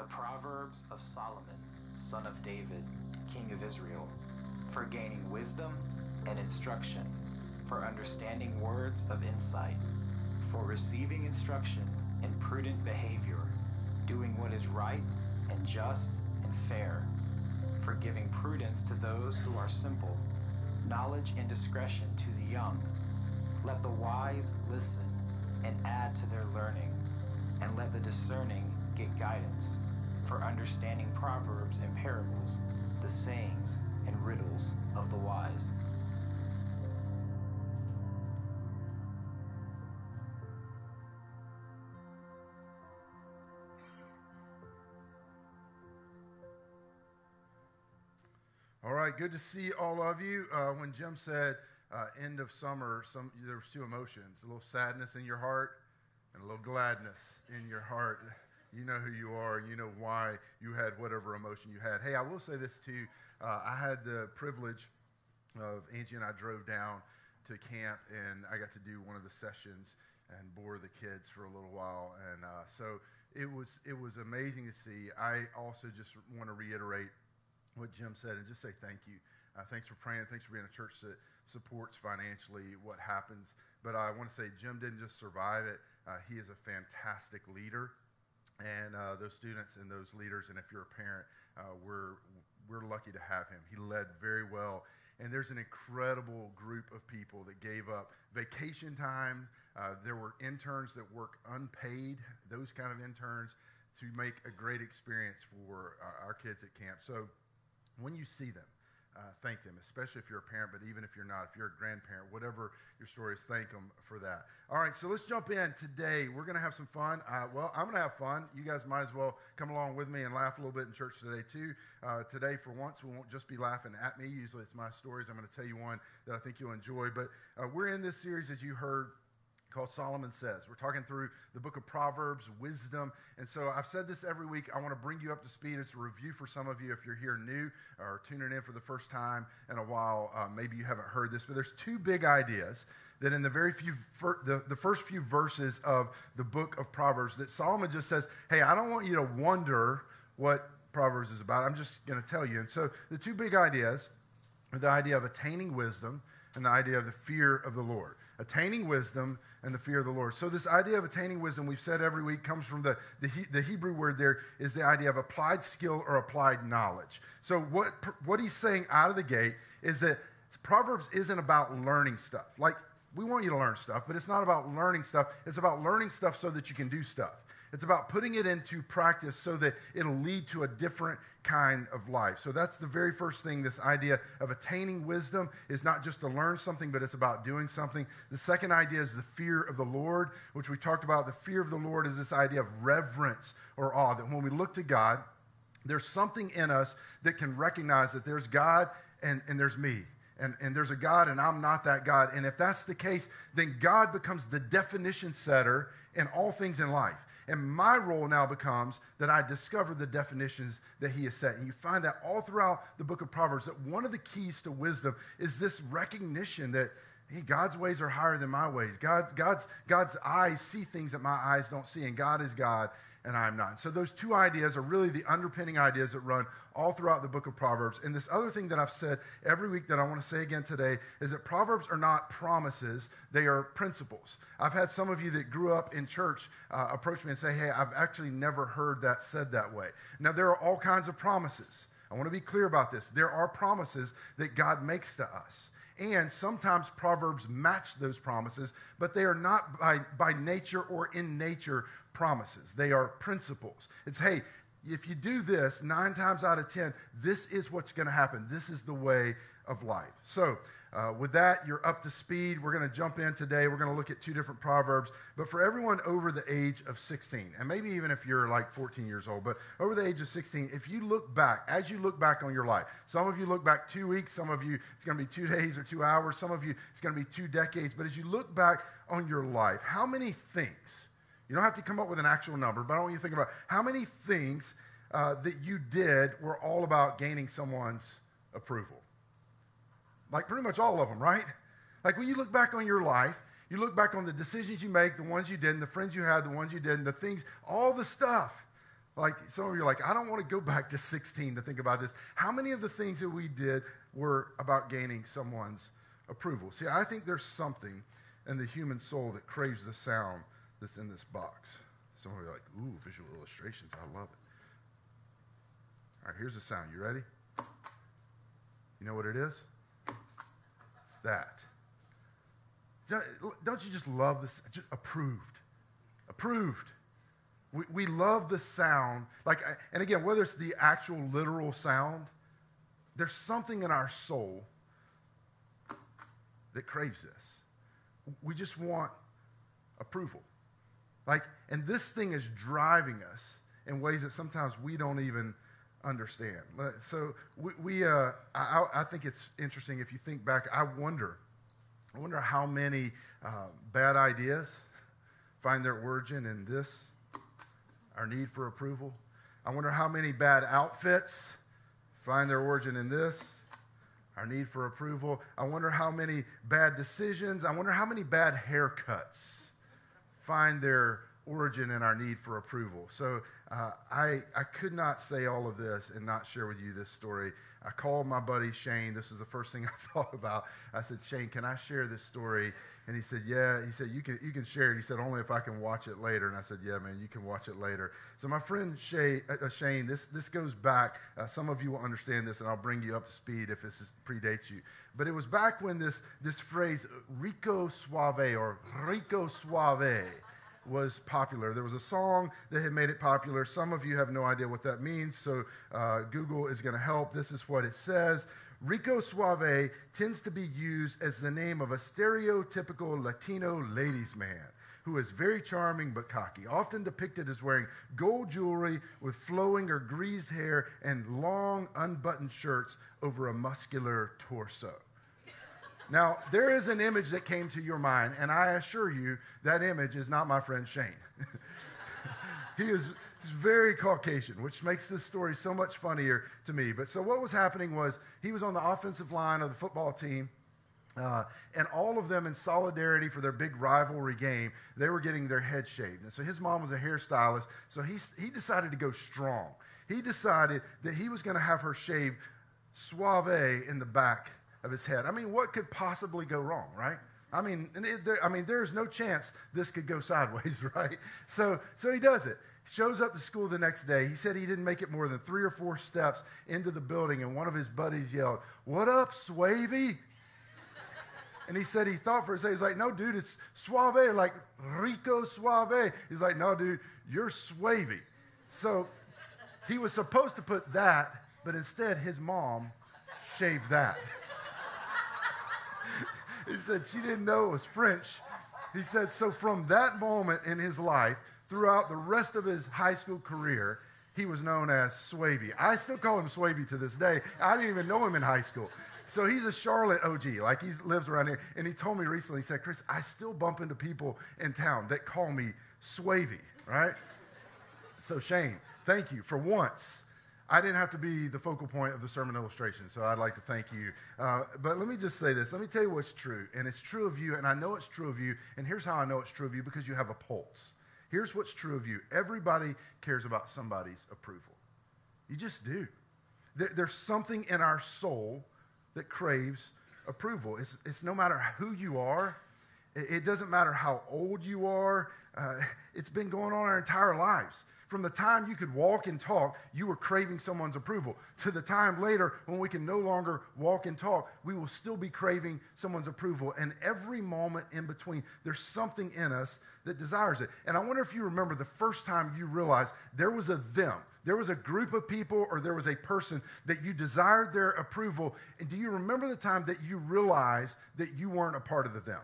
The Proverbs of Solomon, son of David, king of Israel, for gaining wisdom and instruction, for understanding words of insight, for receiving instruction in prudent behavior, doing what is right and just and fair, for giving prudence to those who are simple, knowledge and discretion to the young. Let the wise listen and add to their learning, and let the discerning get guidance, for understanding proverbs and parables, the sayings and riddles of the wise. All right, good to see all of you. When Jim said end of summer, there was two emotions, a little sadness in your heart and a little gladness in your heart. You know who you are, and you know why you had whatever emotion you had. Hey, I will say this too. I had the privilege of Angie and I drove down to camp, and I got to do one of the sessions and bore the kids for a little while. And so it was amazing to see. I also just want to reiterate what Jim said and just say thank you. Thanks for praying. Thanks for being a church that supports financially what happens. But I want to say Jim didn't just survive it. He is a fantastic leader. And those students and those leaders, and if you're a parent, we're lucky to have him. He led very well. And there's an incredible group of people that gave up vacation time. There were interns that work unpaid, those kind of interns, to make a great experience for our kids at camp. So when you see them, thank them, especially if you're a parent, but even if you're not, if you're a grandparent, whatever your story is, thank them for that. All right, so let's jump in today. We're going to have some fun. Well, I'm going to have fun. You guys might as well come along with me and laugh a little bit in church today, too. Today, for once, we won't just be laughing at me. Usually it's my stories. I'm going to tell you one that I think you'll enjoy. But we're in this series, as you heard, called Solomon Says. We're talking through the book of Proverbs, wisdom. And so I've said this every week. I want to bring you up to speed. It's a review for some of you if you're here new or tuning in for the first time in a while. Maybe you haven't heard this, but there's two big ideas that in the the first few verses of the book of Proverbs that Solomon just says, hey, I don't want you to wonder what Proverbs is about. I'm just going to tell you. And so the two big ideas are the idea of attaining wisdom and the idea of the fear of the Lord. Attaining wisdom and the fear of the Lord. So this idea of attaining wisdom, we've said every week, comes from the Hebrew word there is the idea of applied skill or applied knowledge. So what he's saying out of the gate is that Proverbs isn't about learning stuff. Like, we want you to learn stuff, but it's not about learning stuff. It's about learning stuff so that you can do stuff. It's about putting it into practice so that it'll lead to a different kind of life. So that's the very first thing, this idea of attaining wisdom is not just to learn something, but it's about doing something. The second idea is the fear of the Lord, which we talked about. The fear of the Lord is this idea of reverence or awe, that when we look to God, there's something in us that can recognize that there's God and there's me. And there's a God and I'm not that God. And if that's the case, then God becomes the definition setter in all things in life. And my role now becomes that I discover the definitions that he has set. And you find that all throughout the book of Proverbs, that one of the keys to wisdom is this recognition that, hey, God's ways are higher than my ways. God's eyes see things that my eyes don't see, and God is God and I am not. And so those two ideas are really the underpinning ideas that run all throughout the book of Proverbs. And this other thing that I've said every week that I want to say again today is that Proverbs are not promises, they are principles. I've had some of you that grew up in church approach me and say, hey, I've actually never heard that said that way. Now, there are all kinds of promises. I want to be clear about this. There are promises that God makes to us. And sometimes Proverbs match those promises, but they are not by nature or in nature promises. They are principles. It's, hey, if you do this 9 times out of 10, this is what's going to happen. This is the way of life. So with that, you're up to speed. We're going to jump in today. We're going to look at 2 different Proverbs. But for everyone over the age of 16, and maybe even if you're like 14 years old, but over the age of 16, if you look back, as you look back on your life, some of you look back 2 weeks, some of you it's going to be 2 days or 2 hours, some of you it's going to be 2 decades. But as you look back on your life, how many things, you don't have to come up with an actual number, but I want you to think about how many things that you did were all about gaining someone's approval. Like pretty much all of them, right? Like when you look back on your life, you look back on the decisions you make, the ones you did, and the friends you had, the ones you did, and the things, all the stuff Like some of you are like, I don't want to go back to 16 to think about this. How many of the things that we did were about gaining someone's approval? See, I think there's something in the human soul that craves the sound that's in this box. Some of you are like, ooh, visual illustrations, I love it. All right, here's the sound. You ready? You know what it is? It's that. Don't you just love this? Just approved. Approved. We love the sound. And again, whether it's the actual literal sound, there's something in our soul that craves this. We just want approval. And this thing is driving us in ways that sometimes we don't even understand. So I think it's interesting if you think back. I wonder how many bad ideas find their origin in this, our need for approval. I wonder how many bad outfits find their origin in this, our need for approval. I wonder how many bad decisions. I wonder how many bad haircuts find their origin in our need for approval. So I could not say all of this and not share with you this story. I called my buddy Shane. This was the first thing I thought about. I said, Shane, can I share this story? And he said, yeah. He said, you can share it. He said, only if I can watch it later. And I said, yeah, man, you can watch it later. So my friend Shane, this goes back. Some of you will understand this, and I'll bring you up to speed if this predates you. But it was back when this phrase, rico suave or rico suave, was popular. There was a song that had made it popular. Some of you have no idea what that means, so Google is going to help. This is what it says. Rico Suave tends to be used as the name of a stereotypical Latino ladies' man who is very charming but cocky, often depicted as wearing gold jewelry with flowing or greased hair and long unbuttoned shirts over a muscular torso. Now, there is an image that came to your mind, and I assure you that image is not my friend Shane. He's very Caucasian, which makes this story so much funnier to me. But so what was happening was he was on the offensive line of the football team, and all of them in solidarity for their big rivalry game, they were getting their head shaved. And so his mom was a hairstylist, so he decided to go strong. He decided that he was going to have her shave suave in the back of his head. I mean, what could possibly go wrong, right? There's no chance this could go sideways, right? So he does it. Shows up to school the next day. He said he didn't make it more than 3 or 4 steps into the building, and one of his buddies yelled, "What up, Swavey?" And he said he thought for a second. He's like, "No, dude, it's Suave, like Rico Suave." He's like, "No, dude, you're Swavey." So he was supposed to put that, but instead his mom shaved that. He said she didn't know it was French. He said, so from that moment in his life, throughout the rest of his high school career, he was known as Swavey. I still call him Swavey to this day. I didn't even know him in high school. So he's a Charlotte OG, like he lives around here. And he told me recently, he said, Chris, I still bump into people in town that call me Swavey, right? So Shane, thank you. For once, I didn't have to be the focal point of the sermon illustration, so I'd like to thank you. But let me just say this. Let me tell you what's true, and it's true of you, and I know it's true of you, and here's how I know it's true of you, because you have a pulse. Here's what's true of you. Everybody cares about somebody's approval. You just do. There's something in our soul that craves approval. It's no matter who you are. It doesn't matter how old you are. It's been going on our entire lives. From the time you could walk and talk, you were craving someone's approval. To the time later when we can no longer walk and talk, we will still be craving someone's approval. And every moment in between, there's something in us that desires it. And I wonder if you remember the first time you realized there was a them. There was a group of people or there was a person that you desired their approval. And do you remember the time that you realized that you weren't a part of the them?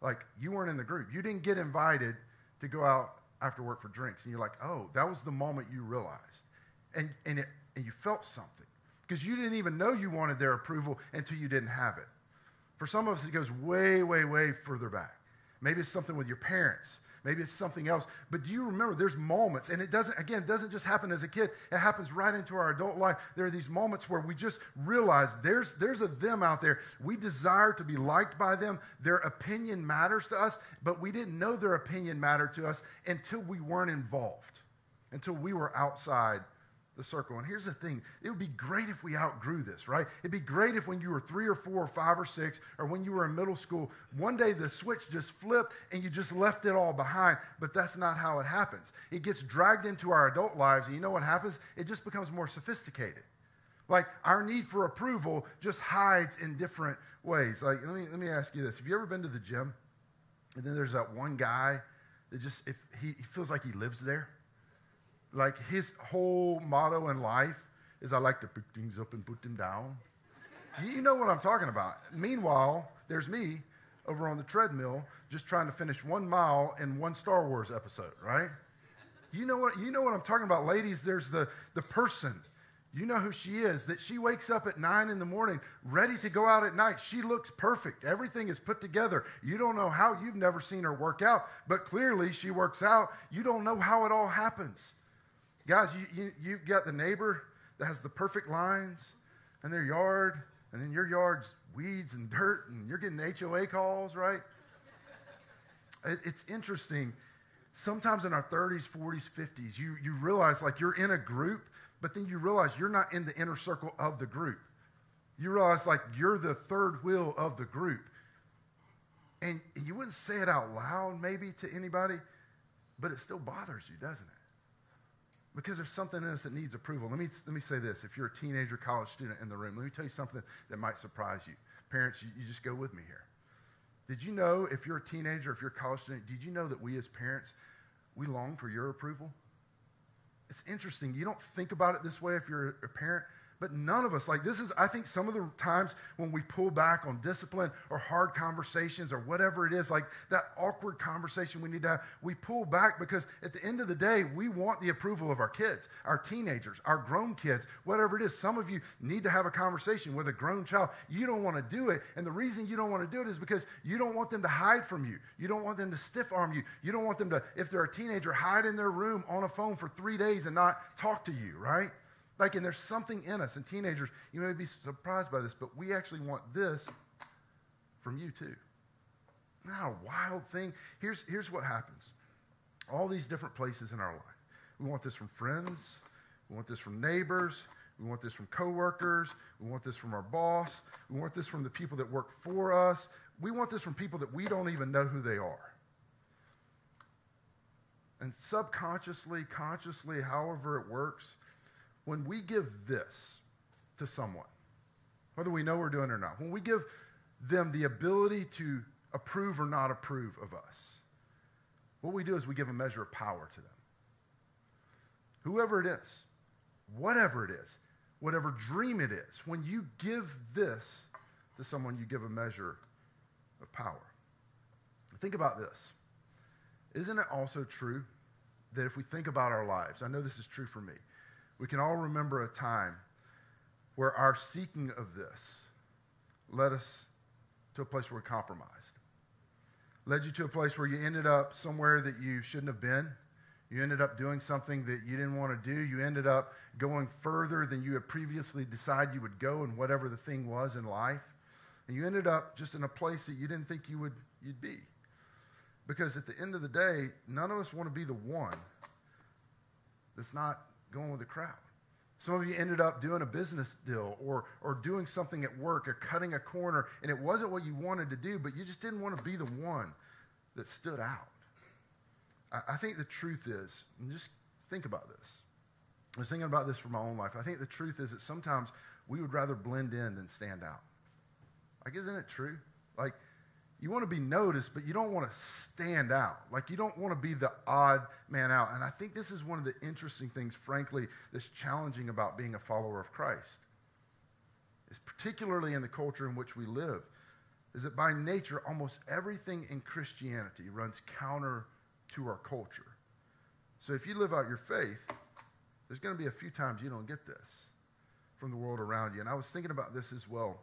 Like you weren't in the group. You didn't get invited to go out after work for drinks, and you're like, oh, that was the moment you realized. And you felt something. Because you didn't even know you wanted their approval until you didn't have it. For some of us, it goes way, way, way further back. Maybe it's something with your parents. Maybe it's something else. But do you remember there's moments, and it doesn't just happen as a kid. It happens right into our adult life. There are these moments where we just realize there's a them out there. We desire to be liked by them. Their opinion matters to us, but we didn't know their opinion mattered to us until we weren't involved. until we were outside the circle. And here's the thing, it would be great if we outgrew this, right? It'd be great if when you were 3 or 4 or 5 or 6, or when you were in middle school, one day the switch just flipped and you just left it all behind. But that's not how it happens. It gets dragged into our adult lives, and you know what happens? It just becomes more sophisticated. Like, our need for approval just hides in different ways. Like, let me ask you this. Have you ever been to the gym? And then there's that one guy that just, if he feels like he lives there. Like, his whole motto in life is, I like to pick things up and put them down. You know what I'm talking about. Meanwhile, there's me over on the treadmill just trying to finish 1 mile in one Star Wars episode, right? You know what I'm talking about, ladies. There's the person. You know who she is, that she wakes up at 9 in the morning, ready to go out at night. She looks perfect. Everything is put together. You don't know how. You've never seen her work out, but clearly she works out. You don't know how it all happens. Guys, you got the neighbor that has the perfect lines in their yard, and then your yard's weeds and dirt, and you're getting HOA calls, right? It's interesting. Sometimes in our 30s, 40s, 50s, you realize like you're in a group, but then you realize you're not in the inner circle of the group. You realize like you're the third wheel of the group. And you wouldn't say it out loud maybe to anybody, but it still bothers you, doesn't it? Because there's something in us that needs approval. Let me say this. If you're a teenager, college student in the room, let me tell you something that might surprise you. Parents, you just go with me here. Did you know, if you're a teenager, if you're a college student, did you know that we as parents, we long for your approval? It's interesting. You don't think about it this way if you're a parent, but none of us, like this is, I think some of the times when we pull back on discipline or hard conversations or whatever it is, like that awkward conversation we need to have, we pull back because at the end of the day, we want the approval of our kids, our teenagers, our grown kids, whatever it is. Some of you need to have a conversation with a grown child. You don't want to do it. And the reason you don't want to do it is because you don't want them to hide from you. You don't want them to stiff arm you. You don't want them to, if they're a teenager, hide in their room on a phone for 3 days and not talk to you, right? Like, and there's something in us, and teenagers, you may be surprised by this, but we actually want this from you too. Not a wild thing. Here's what happens. All these different places in our life. We want this from friends. We want this from neighbors. We want this from coworkers. We want this from our boss. We want this from the people that work for us. We want this from people that we don't even know who they are. And subconsciously, consciously, however it works, when we give this to someone, whether we know we're doing it or not, when we give them the ability to approve or not approve of us, what we do is we give a measure of power to them. Whoever it is, whatever it is, whatever dream it is, when you give this to someone, you give a measure of power. Think about this. Isn't it also true that if we think about our lives, I know this is true for me, we can all remember a time where our seeking of this led us to a place where we compromised. Led you to a place where you ended up somewhere that you shouldn't have been. You ended up doing something that you didn't want to do. You ended up going further than you had previously decided you would go in whatever the thing was in life. And you ended up just in a place that you didn't think you'd be. Because at the end of the day, none of us want to be the one that's not going with the crowd. Some of you ended up doing a business deal or doing something at work or cutting a corner, and it wasn't what you wanted to do, but you just didn't want to be the one that stood out. I think the truth is, and just think about this. I was thinking about this for my own life. I think the truth is that sometimes we would rather blend in than stand out. Like, isn't it true? Like, you want to be noticed, but you don't want to stand out. Like, you don't want to be the odd man out. And I think this is one of the interesting things, frankly, that's challenging about being a follower of Christ. Is particularly in the culture in which we live, is that by nature, almost everything in Christianity runs counter to our culture. So if you live out your faith, there's going to be a few times you don't get this from the world around you. And I was thinking about this as well.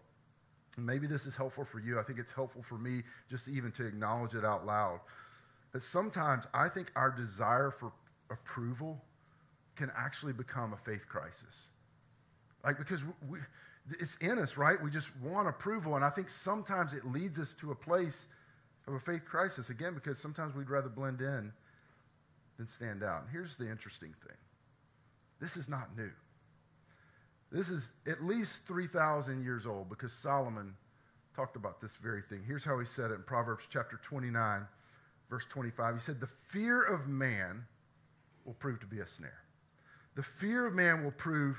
And maybe this is helpful for you. I think it's helpful for me just even to acknowledge it out loud. That sometimes I think our desire for approval can actually become a faith crisis. Like, because it's in us, right? We just want approval. And I think sometimes it leads us to a place of a faith crisis. Again, because sometimes we'd rather blend in than stand out. And here's the interesting thing. This is not new. This is at least 3,000 years old because Solomon talked about this very thing. Here's how he said it in Proverbs chapter 29, verse 25. He said, the fear of man will prove to be a snare. The fear of man will prove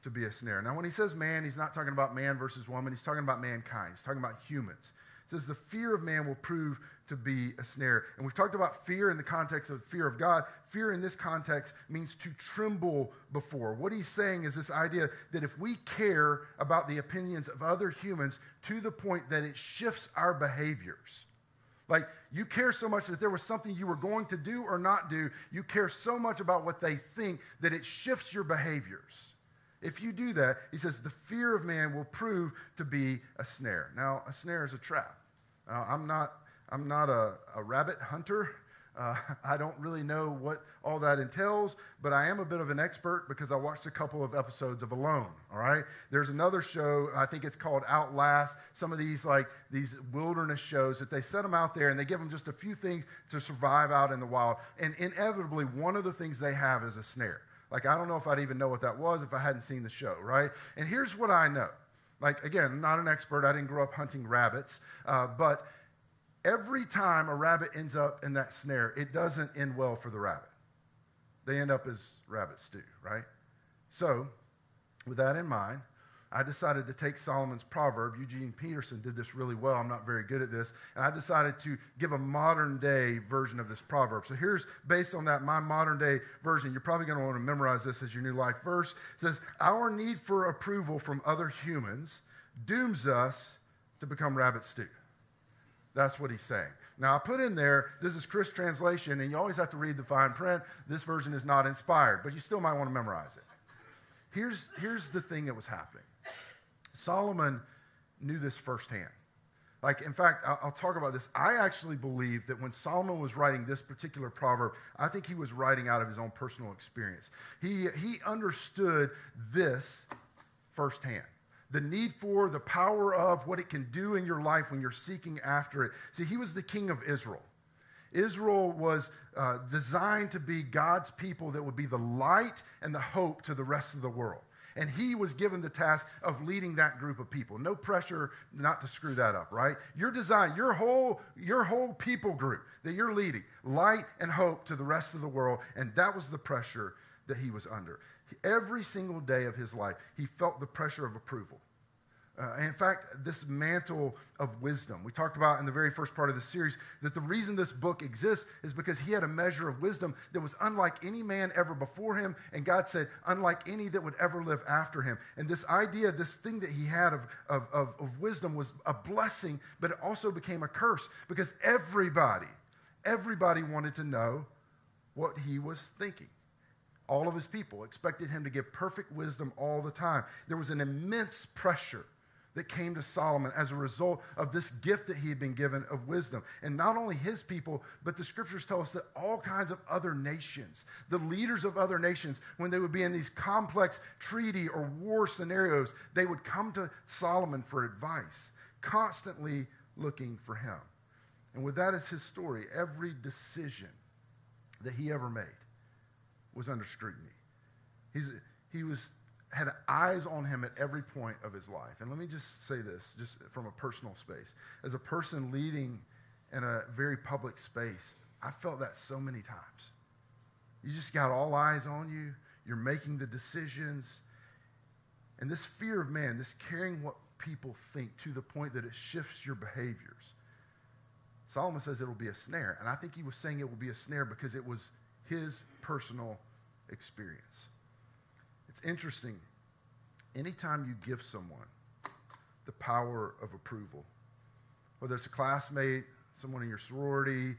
to be a snare. Now, when he says man, he's not talking about man versus woman. He's talking about mankind. He's talking about humans. He says the fear of man will prove to be a snare. And we've talked about fear in the context of the fear of God. Fear in this context means to tremble before. What he's saying is this idea that if we care about the opinions of other humans to the point that it shifts our behaviors, like you care so much that there was something you were going to do or not do, you care so much about what they think that it shifts your behaviors. If you do that, he says, the fear of man will prove to be a snare. Now, a snare is a trap. I'm not a rabbit hunter. I don't really know what all that entails, but I am a bit of an expert because I watched a couple of episodes of Alone, all right? There's another show, I think it's called Outlast, some of these wilderness shows that they set them out there and they give them just a few things to survive out in the wild. And inevitably, one of the things they have is a snare. Like, I don't know if I'd even know what that was if I hadn't seen the show, right? And here's what I know. Like, again, I'm not an expert. I didn't grow up hunting rabbits, but every time a rabbit ends up in that snare, it doesn't end well for the rabbit. They end up as rabbit stew, right? So, with that in mind, I decided to take Solomon's proverb. Eugene Peterson did this really well. I'm not very good at this. And I decided to give a modern day version of this proverb. So here's, based on that, my modern day version. You're probably going to want to memorize this as your new life verse. It says, our need for approval from other humans dooms us to become rabbit stew. That's what he's saying. Now, I put in there, this is Chris translation, and you always have to read the fine print. This version is not inspired, but you still might want to memorize it. Here's the thing that was happening. Solomon knew this firsthand. Like, in fact, I'll talk about this. I actually believe that when Solomon was writing this particular proverb, I think he was writing out of his own personal experience. He understood this firsthand. The need for, the power of, what it can do in your life when you're seeking after it. See, he was the king of Israel. Israel was designed to be God's people that would be the light and the hope to the rest of the world. And he was given the task of leading that group of people. No pressure not to screw that up, right? Your design, your whole people group that you're leading, light and hope to the rest of the world. And that was the pressure that he was under. Every single day of his life, he felt the pressure of approval. In fact, this mantle of wisdom, we talked about in the very first part of the series that the reason this book exists is because he had a measure of wisdom that was unlike any man ever before him, and God said, unlike any that would ever live after him. And this idea, this thing that he had of wisdom was a blessing, but it also became a curse because everybody wanted to know what he was thinking. All of his people expected him to give perfect wisdom all the time. There was an immense pressure that came to Solomon as a result of this gift that he had been given of wisdom. And not only his people, but the scriptures tell us that all kinds of other nations, the leaders of other nations, when they would be in these complex treaty or war scenarios, they would come to Solomon for advice, constantly looking for him. And with that as his story, every decision that he ever made was under scrutiny. He had eyes on him at every point of his life. And let me just say this, just from a personal space. As a person leading in a very public space, I felt that so many times. You just got all eyes on you. You're making the decisions. And this fear of man, this caring what people think to the point that it shifts your behaviors. Solomon says it will be a snare. And I think he was saying it will be a snare because it was his personal experience. It's interesting. Anytime you give someone the power of approval, whether it's a classmate, someone in your sorority,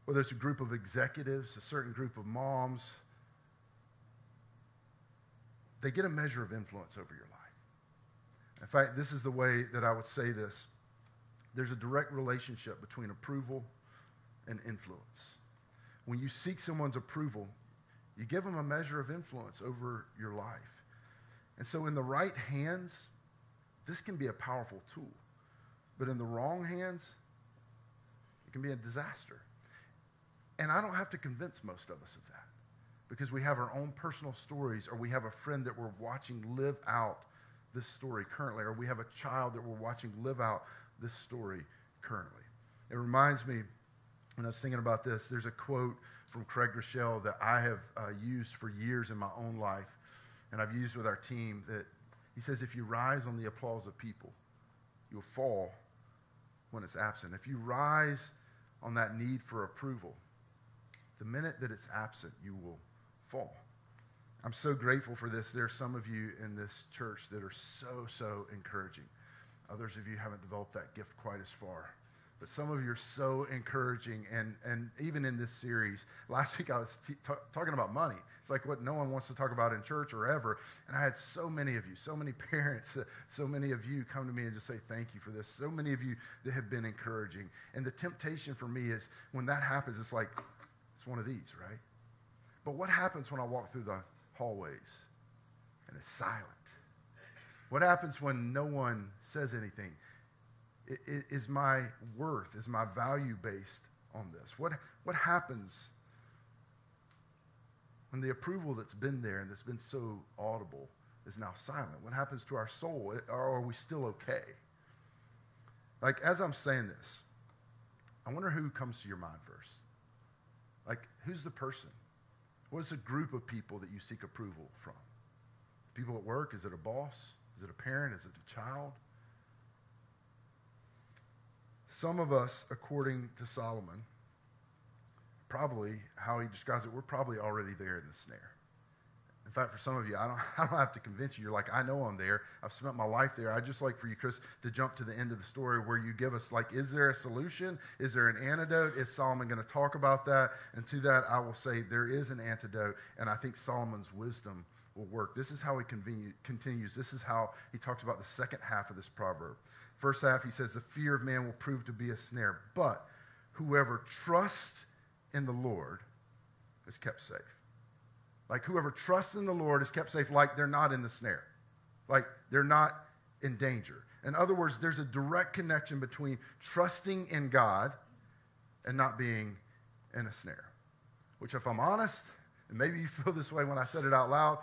whether it's a group of executives, a certain group of moms, they get a measure of influence over your life. In fact, this is the way that I would say this. There's a direct relationship between approval and influence. When you seek someone's approval, you give them a measure of influence over your life. And so in the right hands, this can be a powerful tool. But in the wrong hands, it can be a disaster. And I don't have to convince most of us of that because we have our own personal stories, or we have a friend that we're watching live out this story currently, or we have a child that we're watching live out this story currently. It reminds me, when I was thinking about this, there's a quote from Craig Rochelle that I have used for years in my own life, and I've used with our team, that he says, if you rise on the applause of people, you'll fall when it's absent. If you rise on that need for approval, the minute that it's absent, you will fall. I'm so grateful for this. There are some of you in this church that are so encouraging. Others of you haven't developed that gift quite as far. But some of you are so encouraging, and even in this series, last week I was talking about money. It's like what no one wants to talk about in church or ever. And I had so many of you, so many parents, so many of you come to me and just say thank you for this. So many of you that have been encouraging. And the temptation for me is when that happens, it's like, it's one of these, right? But what happens when I walk through the hallways and it's silent? What happens when no one says anything? Is my worth, is my value based on this? What happens when the approval that's been there and that's been so audible is now silent? What happens to our soul? Are we still okay? Like, as I'm saying this, I wonder who comes to your mind first. Like, who's the person? What is the group of people that you seek approval from? People at work? Is it a boss? Is it a parent? Is it a child? Some of us, according to Solomon, probably how he describes it, we're probably already there in the snare. In fact, for some of you, I don't have to convince you. You're like, I know I'm there. I've spent my life there. I'd just like for you, Chris, to jump to the end of the story where you give us, like, is there a solution? Is there an antidote? Is Solomon going to talk about that? And to that, I will say there is an antidote, and I think Solomon's wisdom will work. This is how he continues. This is how he talks about the second half of this proverb. First half, he says, the fear of man will prove to be a snare, but whoever trusts in the Lord is kept safe. Like, whoever trusts in the Lord is kept safe, like they're not in the snare. Like, they're not in danger. In other words, there's a direct connection between trusting in God and not being in a snare. Which, if I'm honest, and maybe you feel this way when I said it out loud,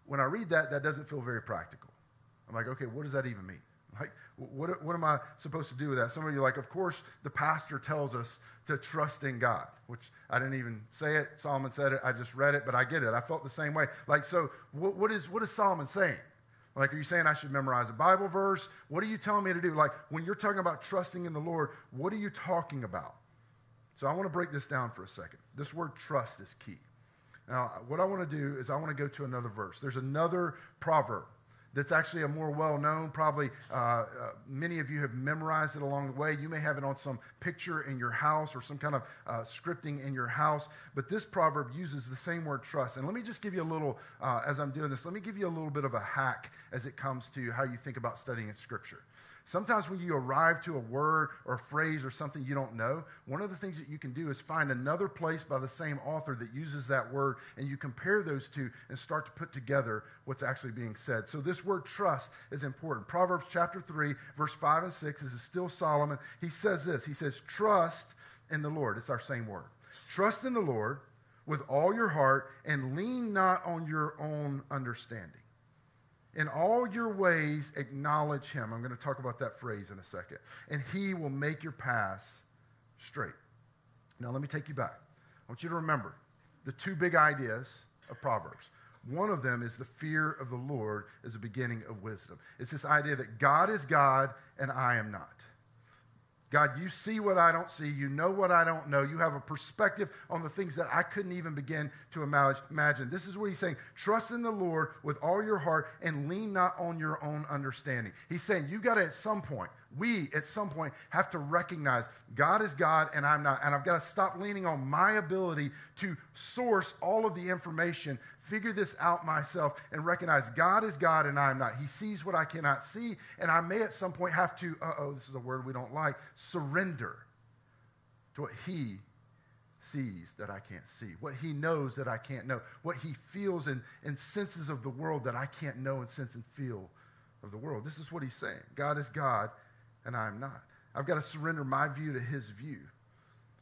when I read that, that doesn't feel very practical. I'm like, okay, what does that even mean? Like, what am I supposed to do with that? Some of you are like, of course, the pastor tells us to trust in God, which I didn't even say it. Solomon said it. I just read it, but I get it. I felt the same way. Like, so what is Solomon saying? Like, are you saying I should memorize a Bible verse? What are you telling me to do? Like, when you're talking about trusting in the Lord, what are you talking about? So I want to break this down for a second. This word trust is key. Now, what I want to do is I want to go to another verse. There's another proverb that's actually a more well-known, probably many of you have memorized it along the way. You may have it on some picture in your house or some kind of scripting in your house. But this proverb uses the same word trust. And let me just give you a little, as I'm doing this, let me give you a little bit of a hack as it comes to how you think about studying in Scripture. Sometimes when you arrive to a word or a phrase or something you don't know, one of the things that you can do is find another place by the same author that uses that word, and you compare those two and start to put together what's actually being said. So this word trust is important. Proverbs chapter 3, verse 5 and 6, this is still Solomon. He says this. He says, trust in the Lord. It's our same word. Trust in the Lord with all your heart and lean not on your own understanding. In all your ways, acknowledge him. I'm going to talk about that phrase in a second. And he will make your paths straight. Now, let me take you back. I want you to remember the two big ideas of Proverbs. One of them is the fear of the Lord is the beginning of wisdom. It's this idea that God is God and I am not. God, you see what I don't see. You know what I don't know. You have a perspective on the things that I couldn't even begin to imagine. This is what he's saying. Trust in the Lord with all your heart and lean not on your own understanding. He's saying you've got to at some point have to recognize God is God and I'm not. And I've got to stop leaning on my ability to source all of the information, figure this out myself, and recognize God is God and I'm not. He sees what I cannot see, and I may at some point have to, this is a word we don't like, surrender to what he sees that I can't see, what he knows that I can't know, what he feels and senses of the world that I can't know and sense and feel of the world. This is what he's saying. God is God and I'm not. I've got to surrender my view to his view.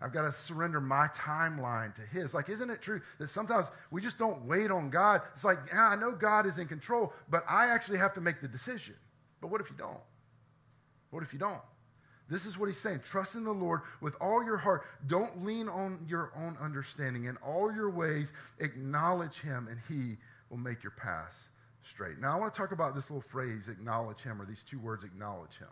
I've got to surrender my timeline to his. Like, isn't it true that sometimes we just don't wait on God? It's like, yeah, I know God is in control, but I actually have to make the decision. But what if you don't? What if you don't? This is what he's saying. Trust in the Lord with all your heart. Don't lean on your own understanding. In all your ways, acknowledge him, and he will make your paths straight. Now, I want to talk about this little phrase, acknowledge him, or these two words, acknowledge him.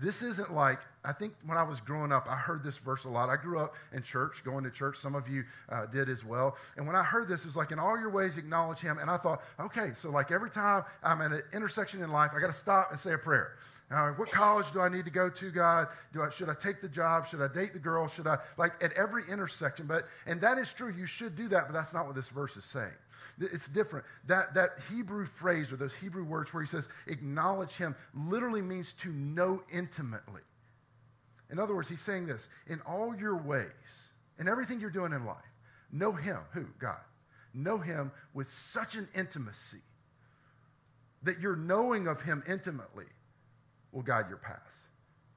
This isn't like, I think when I was growing up, I heard this verse a lot. I grew up in church, going to church. Some of you did as well. And when I heard this, it was like, in all your ways, acknowledge him. And I thought, okay, so like every time I'm at an intersection in life, I got to stop and say a prayer. What college do I need to go to, God? Should I take the job? Should I date the girl? Should I, like at every intersection? And that is true. You should do that, but that's not what this verse is saying. It's different. That Hebrew phrase or those Hebrew words where he says, acknowledge him, literally means to know intimately. In other words, he's saying this, in all your ways, in everything you're doing in life, know him. Who? God. Know him with such an intimacy that your knowing of him intimately will guide your paths.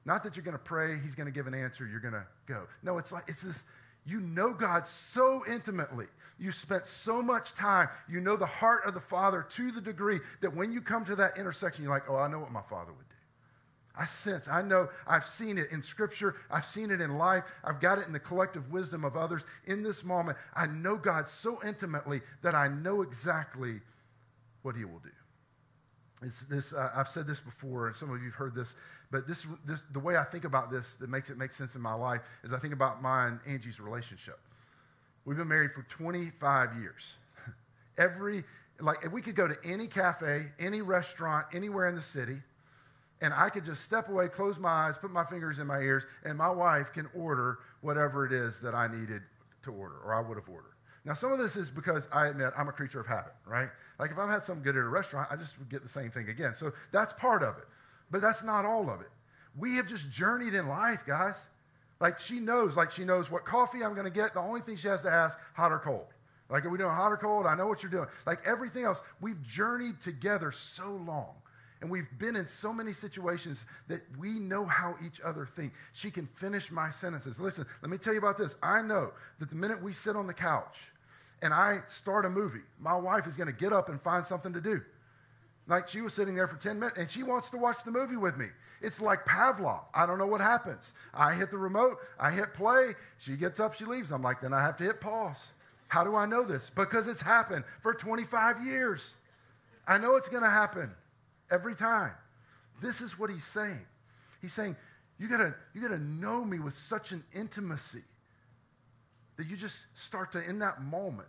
Not that you're going to pray, he's going to give an answer, you're going to go. No, it's this, you know God so intimately. You spent so much time. You know the heart of the Father to the degree that when you come to that intersection, you're like, oh, I know what my Father would do. I know, I've seen it in Scripture. I've seen it in life. I've got it in the collective wisdom of others. In this moment, I know God so intimately that I know exactly what he will do. I've said this before, and some of you have heard this, but the way I think about this that makes it make sense in my life is I think about mine and Angie's relationship. We've been married for 25 years. If we could go to any cafe, any restaurant, anywhere in the city, and I could just step away, close my eyes, put my fingers in my ears, and my wife can order whatever it is that I needed to order, or I would have ordered. Now, some of this is because I admit I'm a creature of habit, right? Like if I've had something good at a restaurant, I just would get the same thing again. So that's part of it. But that's not all of it. We have just journeyed in life, guys. Like she knows what coffee I'm going to get. The only thing she has to ask, hot or cold. Like, are we doing hot or cold? I know what you're doing. Like everything else, we've journeyed together so long. And we've been in so many situations that we know how each other think. She can finish my sentences. Listen, let me tell you about this. I know that the minute we sit on the couch and I start a movie, my wife is going to get up and find something to do. Like she was sitting there for 10 minutes and she wants to watch the movie with me. It's like Pavlov. I don't know what happens. I hit the remote, I hit play, she gets up, she leaves. I'm like, then I have to hit pause. How do I know this? Because it's happened for 25 years. I know it's going to happen every time. This is what he's saying. He's saying, you gotta know me with such an intimacy that you just start to, in that moment,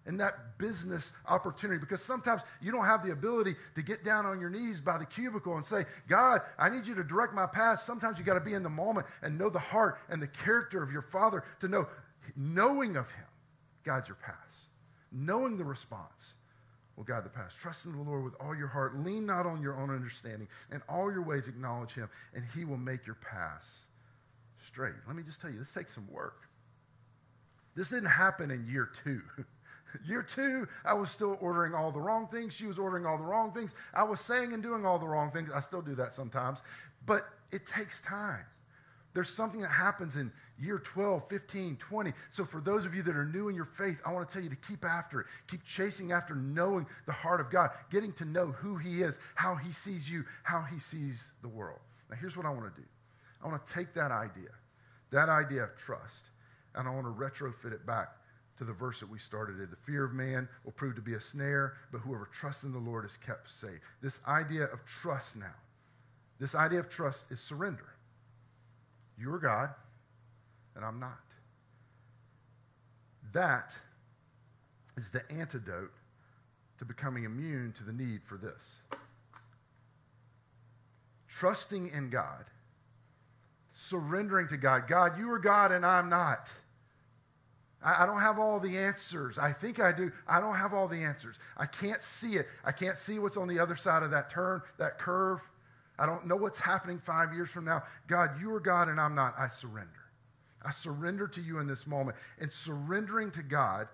in that business opportunity, because sometimes you don't have the ability to get down on your knees by the cubicle and say, God, I need you to direct my path. Sometimes you got to be in the moment and know the heart and the character of your Father to know, knowing of him guides your paths. Knowing the response will guide the path. Trust in the Lord with all your heart. Lean not on your own understanding. In all your ways acknowledge him, and he will make your paths straight. Let me just tell you, this takes some work. This didn't happen in year 2. Year 2, I was still ordering all the wrong things. She was ordering all the wrong things. I was saying and doing all the wrong things. I still do that sometimes. But it takes time. There's something that happens in year 12, 15, 20. So for those of you that are new in your faith, I want to tell you to keep after it. Keep chasing after knowing the heart of God, getting to know who he is, how he sees you, how he sees the world. Now here's what I want to do. I want to take that idea of trust, and I want to retrofit it back to the verse that we started in. The fear of man will prove to be a snare, but whoever trusts in the Lord is kept safe. This idea of trust now, this idea of trust is surrender. You're God, and I'm not. That is the antidote to becoming immune to the need for this. Trusting in God, surrendering to God. God, you are God, and I'm not. I don't have all the answers. I think I do. I don't have all the answers. I can't see it. I can't see what's on the other side of that turn, that curve. I don't know what's happening 5 years from now. God, you are God and I'm not. I surrender. I surrender to you in this moment. And surrendering to God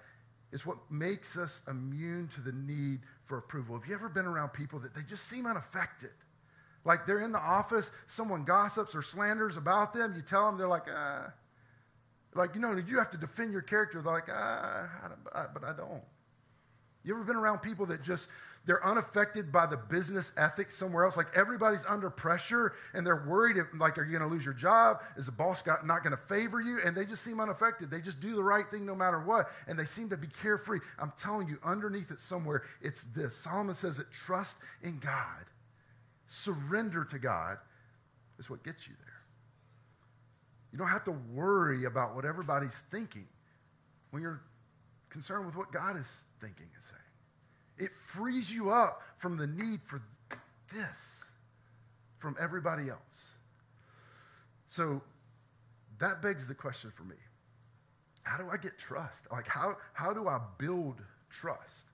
is what makes us immune to the need for approval. Have you ever been around people that they just seem unaffected? Like they're in the office, someone gossips or slanders about them. You tell them, they're like, Like, you have to defend your character. They're like, but I don't. You ever been around people that they're unaffected by the business ethics somewhere else? Like everybody's under pressure and they're worried, like, are you going to lose your job? Is the boss not going to favor you? And they just seem unaffected. They just do the right thing no matter what. And they seem to be carefree. I'm telling you, underneath it somewhere, it's this. Solomon says that trust in God, surrender to God is what gets you there. You don't have to worry about what everybody's thinking when you're concerned with what God is thinking and saying. It frees you up from the need for this from everybody else. So that begs the question for me. How do I get trust? Like, how do I build trust?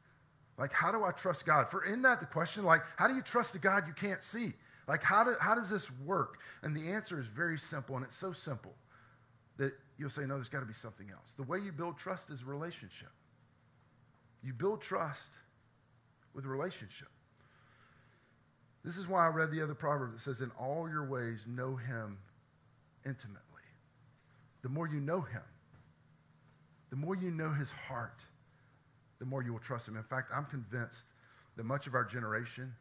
Like, how do I trust God? For in that, the question, like, how do you trust a God you can't see? Like, how does this work? And the answer is very simple, and it's so simple that you'll say, no, there's got to be something else. The way you build trust is relationship. You build trust with relationship. This is why I read the other proverb that says, in all your ways, know him intimately. The more you know him, the more you know his heart, the more you will trust him. In fact, I'm convinced that much of our generation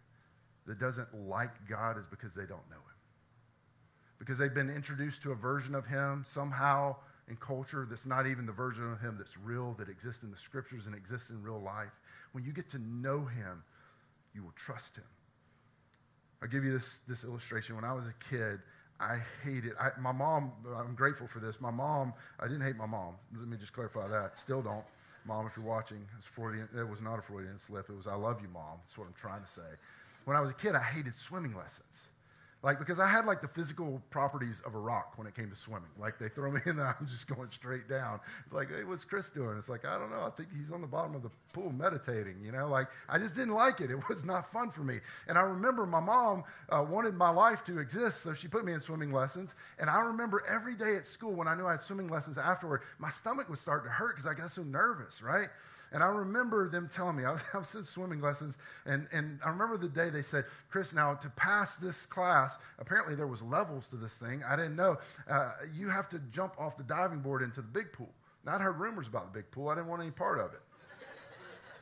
that doesn't like God is because they don't know him. Because they've been introduced to a version of him somehow in culture that's not even the version of him that's real, that exists in the scriptures and exists in real life. When you get to know him, you will trust him. I'll give you this illustration. When I was a kid, I hated, my mom, I'm grateful for this. My mom, I didn't hate my mom. Let me just clarify that. Still don't. Mom, if you're watching, it was not a Freudian slip. It was, I love you, Mom. That's what I'm trying to say. When I was a kid, I hated swimming lessons. Like, because I had, like, the physical properties of a rock when it came to swimming. Like, they throw me in there, I'm just going straight down. It's like, hey, what's Chris doing? It's like, I don't know. I think he's on the bottom of the pool meditating, Like, I just didn't like it. It was not fun for me. And I remember my mom wanted my life to exist, so she put me in swimming lessons. And I remember every day at school when I knew I had swimming lessons afterward, my stomach would start to hurt because I got so nervous, right? And I remember them telling me, I was in swimming lessons, and I remember the day they said, Chris, now to pass this class, apparently there was levels to this thing. I didn't know. You have to jump off the diving board into the big pool. Now, I'd heard rumors about the big pool. I didn't want any part of it.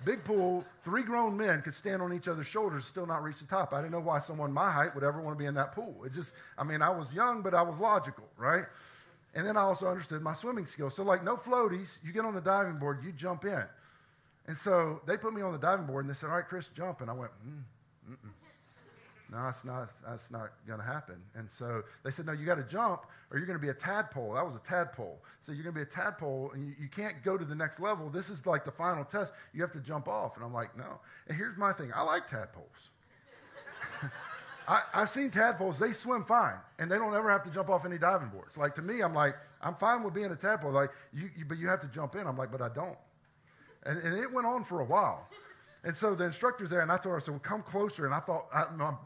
Big pool, 3 grown men could stand on each other's shoulders and still not reach the top. I didn't know why someone my height would ever want to be in that pool. I was young, but I was logical, right? And then I also understood my swimming skills. So, like, no floaties. You get on the diving board, you jump in. And so they put me on the diving board, and they said, all right, Chris, jump. And I went, no, that's not going to happen. And so they said, no, you got to jump, or you're going to be a tadpole. That was a tadpole. So you're going to be a tadpole, and you can't go to the next level. This is like the final test. You have to jump off. And I'm like, no. And here's my thing. I like tadpoles. I've seen tadpoles. They swim fine, and they don't ever have to jump off any diving boards. Like, to me, I'm like, I'm fine with being a tadpole. Like, but you have to jump in. I'm like, but I don't. And it went on for a while. And so the instructor's there, and I told her, I said, well, come closer. And I thought,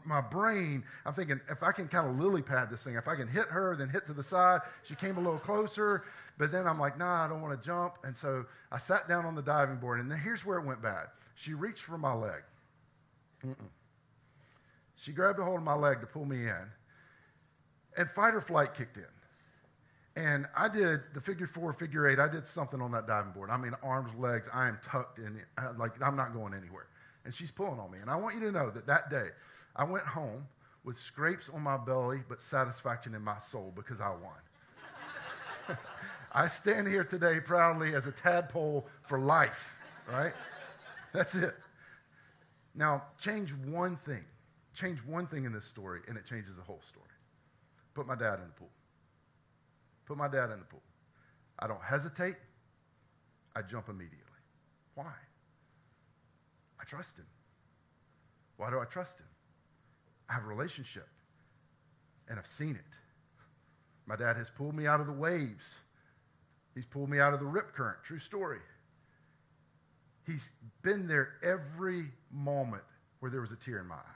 my brain, I'm thinking, if I can kind of lily pad this thing, if I can hit her, then hit to the side. She came a little closer. But then I'm like, nah, I don't want to jump. And so I sat down on the diving board. And then here's where it went bad. She reached for my leg. She grabbed a hold of my leg to pull me in. And fight or flight kicked in. And I did the figure 4, figure 8. I did something on that diving board. I mean, arms, legs, I am tucked in. Like, I'm not going anywhere. And she's pulling on me. And I want you to know that day, I went home with scrapes on my belly, but satisfaction in my soul because I won. I stand here today proudly as a tadpole for life, right? That's it. Now, change one thing. Change one thing in this story, and it changes the whole story. Put my dad in the pool. Put my dad in the pool. I don't hesitate. I jump immediately. Why? I trust him. Why do I trust him? I have a relationship, and I've seen it. My dad has pulled me out of the waves. He's pulled me out of the rip current. True story. He's been there every moment where there was a tear in my eye.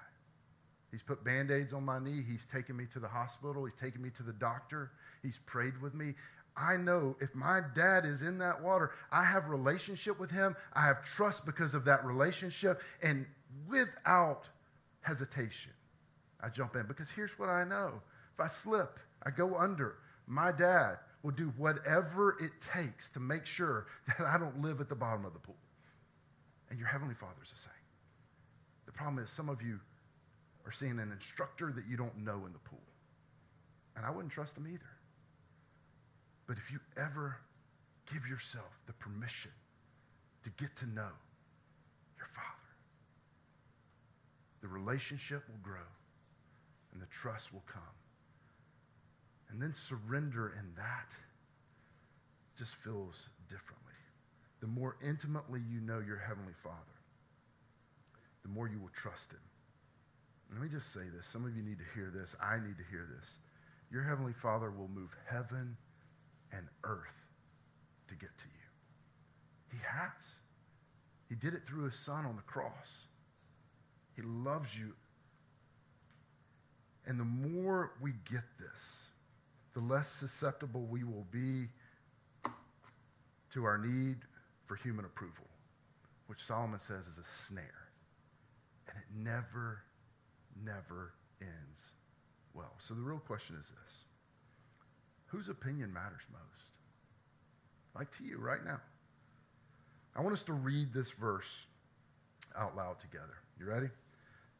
He's put Band-Aids on my knee. He's taken me to the hospital. He's taken me to the doctor. He's prayed with me. I know if my dad is in that water, I have relationship with him. I have trust because of that relationship. And without hesitation, I jump in. Because here's what I know. If I slip, I go under. My dad will do whatever it takes to make sure that I don't live at the bottom of the pool. And your Heavenly Father's the same. The problem is some of you are seeing an instructor that you don't know in the pool. And I wouldn't trust him either. But if you ever give yourself the permission to get to know your Father, the relationship will grow and the trust will come. And then surrender in that just feels differently. The more intimately you know your Heavenly Father, the more you will trust him. And let me just say this. Some of you need to hear this. I need to hear this. Your Heavenly Father will move heaven and earth to get to you. He has. He did it through his Son on the cross. He loves you. And the more we get this, the less susceptible we will be to our need for human approval, which Solomon says is a snare. And it never, never ends well. So the real question is this. Whose opinion matters most? Like to you right now. I want us to read this verse out loud together. You ready?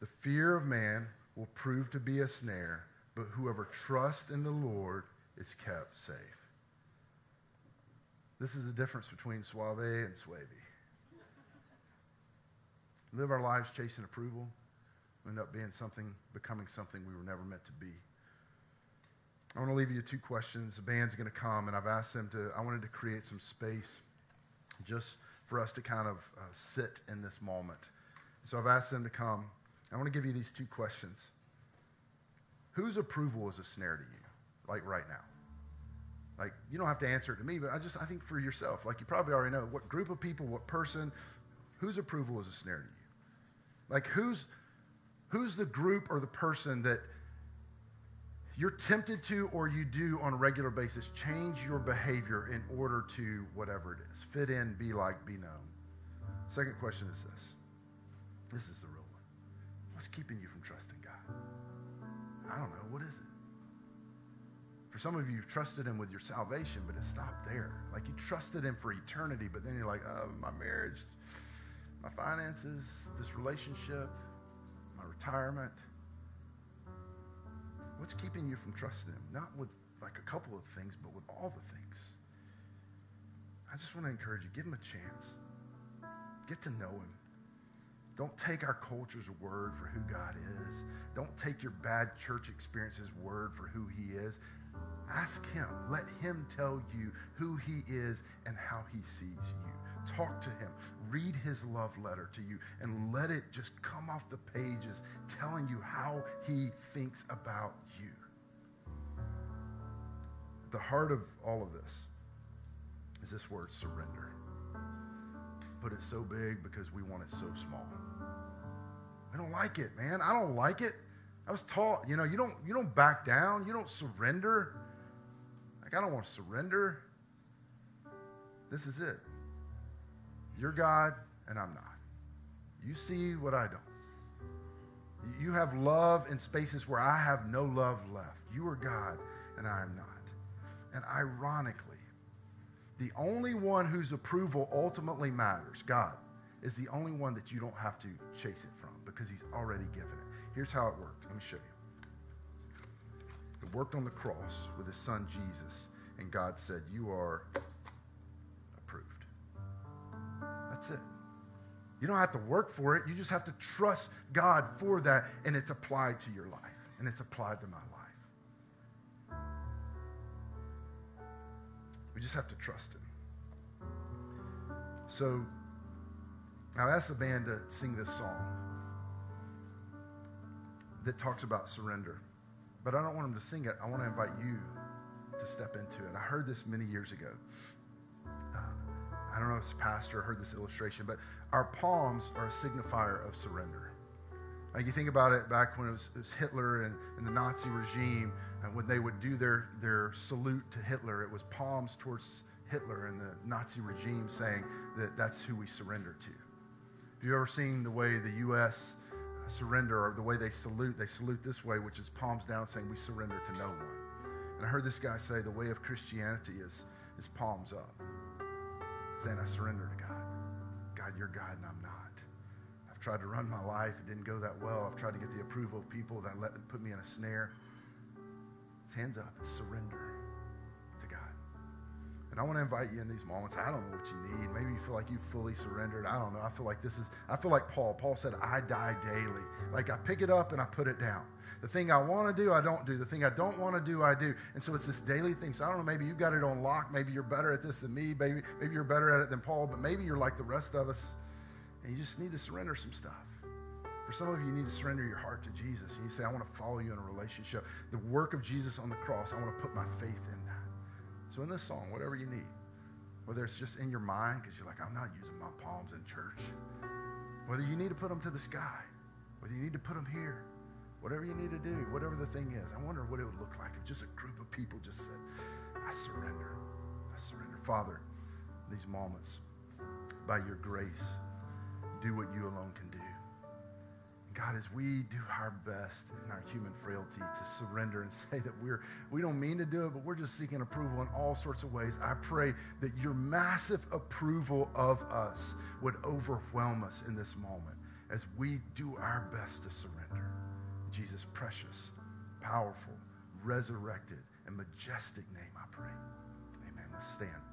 The fear of man will prove to be a snare, but whoever trusts in the Lord is kept safe. This is the difference between suave and suave. Live our lives chasing approval, end up becoming something we were never meant to be. I want to leave you 2 questions. The band's going to come, and I wanted to create some space just for us to kind of sit in this moment. So I've asked them to come. I want to give you these 2 questions. Whose approval is a snare to you, like right now? Like, you don't have to answer it to me, but I think for yourself, like you probably already know, what group of people, what person, whose approval is a snare to you? Like who's the group or the person that you're tempted to or you do on a regular basis change your behavior in order to whatever it is? Fit in, be like, be known. Second question is this. This is the real one. What's keeping you from trusting God? I don't know. What is it? For some of you, you've trusted him with your salvation, but it stopped there. Like you trusted him for eternity, but then you're like, oh, my marriage, my finances, this relationship, my retirement. What's keeping you from trusting him? Not with like a couple of things, but with all the things. I just want to encourage you, give him a chance. Get to know him. Don't take our culture's word for who God is. Don't take your bad church experience's word for who he is. Ask him. Let him tell you who he is and how he sees you. Talk to him. Read his love letter to you and let it just come off the pages telling you how he thinks about you. The heart of all of this is this word, surrender. Put it so big because we want it so small. I don't like it, man. I don't like it. I was taught, you don't back down. You don't surrender. Like, I don't want to surrender. This is it. You're God and I'm not. You see what I don't. You have love in spaces where I have no love left. You are God and I am not. And ironically, the only one whose approval ultimately matters, God, is the only one that you don't have to chase it from because he's already given it. Here's how it worked. Let me show you. It worked on the cross with his son Jesus, and God said, you are approved. That's it. You don't have to work for it. You just have to trust God for that, and it's applied to your life, and it's applied to my life. We just have to trust him. So I've asked the band to sing this song that talks about surrender. But I don't want them to sing it. I want to invite you to step into it. I heard this many years ago. I don't know if it's a pastor or heard this illustration, but our palms are a signifier of surrender. Like you think about it back when it was Hitler and the Nazi regime, and when they would do their salute to Hitler, it was palms towards Hitler and the Nazi regime saying that that's who we surrender to. Have you ever seen the way the U.S. surrender or the way they salute this way, which is palms down saying we surrender to no one? And I heard this guy say the way of Christianity is palms up, saying, I surrender to God. God, you're God and I'm not. I've tried to run my life. It didn't go that well. I've tried to get the approval of people that let them put me in a snare. It's hands up. It's surrender to God. And I want to invite you in these moments. I don't know what you need. Maybe you feel like you fully surrendered. I don't know. I feel like Paul. Paul said, I die daily. Like I pick it up and I put it down. The thing I want to do, I don't do. The thing I don't want to do, I do. And so it's this daily thing. So I don't know, maybe you've got it on lock. Maybe you're better at this than me. Maybe you're better at it than Paul. But maybe you're like the rest of us, and you just need to surrender some stuff. For some of you, you need to surrender your heart to Jesus. And you say, I want to follow you in a relationship. The work of Jesus on the cross, I want to put my faith in that. So in this song, whatever you need, whether it's just in your mind, because you're like, I'm not using my palms in church. Whether you need to put them to the sky, whether you need to put them here, whatever you need to do, whatever the thing is, I wonder what it would look like if just a group of people just said, I surrender. I surrender. Father, in these moments, by your grace, do what you alone can do. And God, as we do our best in our human frailty to surrender and say that we don't mean to do it, but we're just seeking approval in all sorts of ways, I pray that your massive approval of us would overwhelm us in this moment as we do our best to surrender. Jesus' precious, powerful, resurrected, and majestic name, I pray. Amen. Let's stand.